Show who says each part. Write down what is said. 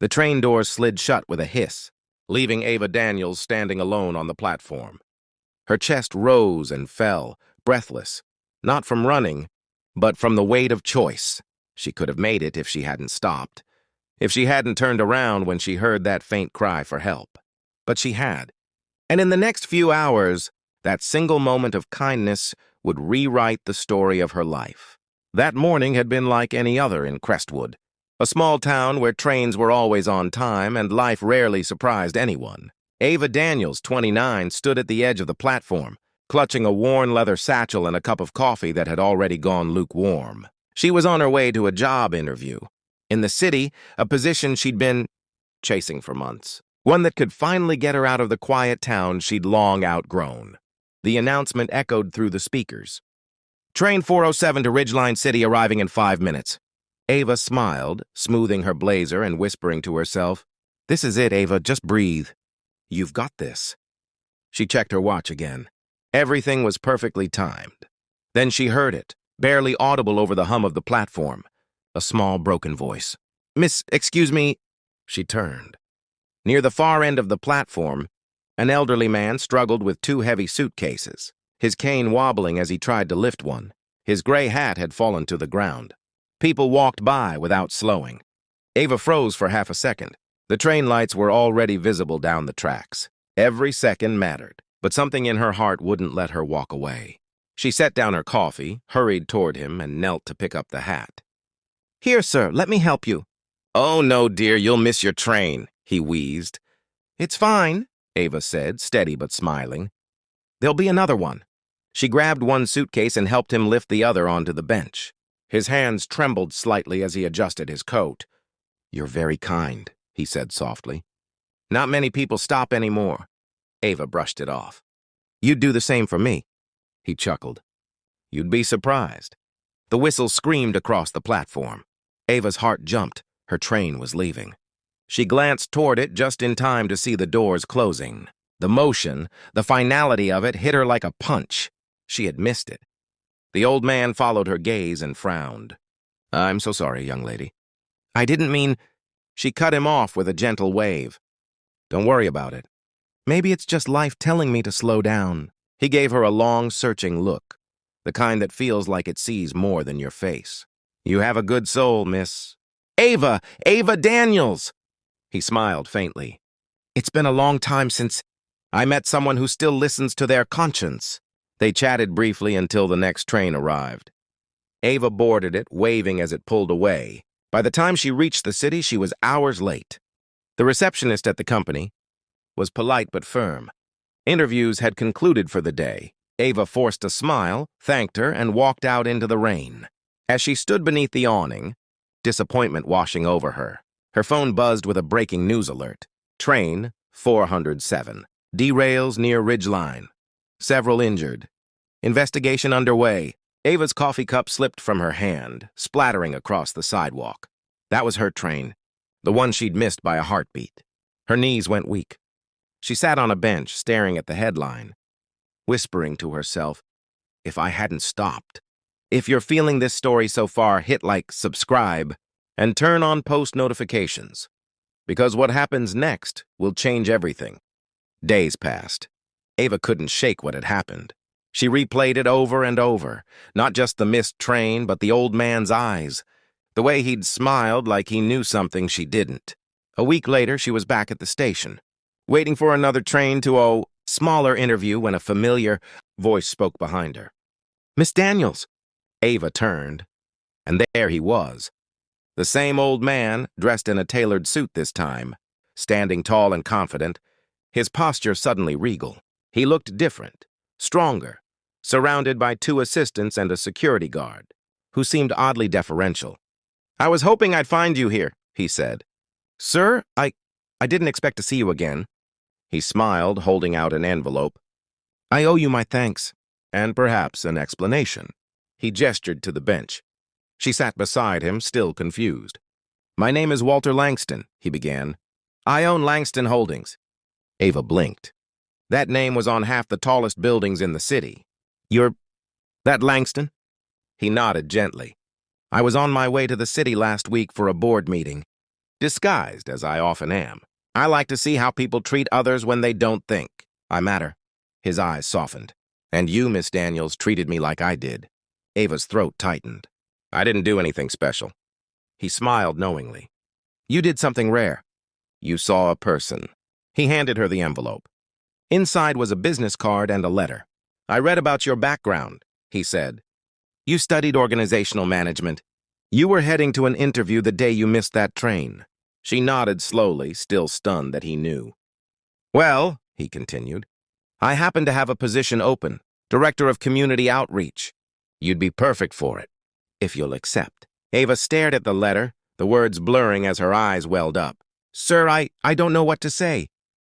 Speaker 1: The train doors slid shut with a hiss, leaving Ava Daniels standing alone on the platform. Her chest rose and fell, breathless, not from running, but from the weight of choice. She could have made it if she hadn't stopped, if she hadn't turned around when she heard that faint cry for help. But she had. And in the next few hours, that single moment of kindness would rewrite the story of her life. That morning had been like any other in Crestwood, a small town where trains were always on time and life rarely surprised anyone. Ava Daniels, 29, stood at the edge of the platform, clutching a worn leather satchel and a cup of coffee that had already gone lukewarm. She was on her way to a job interview. In the city, a position she'd been chasing for months. One that could finally get her out of the quiet town she'd long outgrown. The announcement echoed through the speakers. Train 407 to Ridgeline City arriving in 5 minutes. Ava smiled, smoothing her blazer and whispering to herself, "This is it, Ava, just breathe. You've got this." She checked her watch again. Everything was perfectly timed. Then she heard it, barely audible over the hum of the platform. A small, broken voice. "Miss, excuse me." She turned. Near the far end of the platform, an elderly man struggled with 2 heavy suitcases, his cane wobbling as he tried to lift one. His gray hat had fallen to the ground. People walked by without slowing. Ava froze for half a second. The train lights were already visible down the tracks. Every second mattered, but something in her heart wouldn't let her walk away. She set down her coffee, hurried toward him, and knelt to pick up the hat. "Here, sir, let me help you." "Oh, no, dear, you'll miss your train," he wheezed. "It's fine," Ava said, steady but smiling. "There'll be another one." She grabbed one suitcase and helped him lift the other onto the bench. His hands trembled slightly as he adjusted his coat. "You're very kind," he said softly. "Not many people stop anymore." Ava brushed it off. "You'd do the same for me." He chuckled. "You'd be surprised." The whistle screamed across the platform. Ava's heart jumped. Her train was leaving. She glanced toward it just in time to see the doors closing. The motion, the finality of it hit her like a punch. She had missed it. The old man followed her gaze and frowned. "I'm so sorry, young lady." "I didn't mean—" She cut him off with a gentle wave. "Don't worry about it. Maybe it's just life telling me to slow down." He gave her a long, searching look, the kind that feels like it sees more than your face. "You have a good soul, miss." "Ava! Ava Daniels!" He smiled faintly. "It's been a long time since I met someone who still listens to their conscience." They chatted briefly until the next train arrived. Ava boarded it, waving as it pulled away. By the time she reached the city, she was hours late. The receptionist at the company was polite but firm. Interviews had concluded for the day. Ava forced a smile, thanked her, and walked out into the rain. As she stood beneath the awning, disappointment washing over her, her phone buzzed with a breaking news alert. Train 407. Derails near Ridgeline. Several injured. Investigation underway. Ava's coffee cup slipped from her hand, splattering across the sidewalk. That was her train, the one she'd missed by a heartbeat. Her knees went weak. She sat on a bench, staring at the headline, whispering to herself, "If I hadn't stopped." If you're feeling this story so far, hit like, subscribe, and turn on post notifications, because what happens next will change everything. Days passed. Ava couldn't shake what had happened. She replayed it over and over, not just the missed train, but the old man's eyes, the way he'd smiled like he knew something she didn't. A week later, she was back at the station, waiting for another train to a smaller interview when a familiar voice spoke behind her. "Miss Daniels." Ava turned, and there he was. The same old man, dressed in a tailored suit this time, standing tall and confident, his posture suddenly regal. He looked different, stronger, surrounded by 2 assistants and a security guard, who seemed oddly deferential. "I was hoping I'd find you here," he said. "Sir, I didn't expect to see you again." He smiled, holding out an envelope. "I owe you my thanks, and perhaps an explanation." He gestured to the bench. She sat beside him, still confused. "My name is Walter Langston," he began. "I own Langston Holdings." Ava blinked. That name was on half the tallest buildings in the city. "You're that Langston?" He nodded gently. "I was on my way to the city last week for a board meeting." disguised as I often am. I like to see how people treat others when they don't think I matter. His eyes softened. And you, Miss Daniels, treated me like I did. Ava's throat tightened. I didn't do anything special. He smiled knowingly. You did something rare. You saw a person. He handed her the envelope. Inside was a business card and a letter. I read about your background, he said. You studied organizational management. You were heading to an interview the day you missed that train. She nodded slowly, still stunned that he knew. Well, he continued, I happen to have a position open, Director of Community Outreach. You'd be perfect for it, if you'll accept. Ava stared at the letter, the words blurring as her eyes welled up. Sir, I don't know what to say.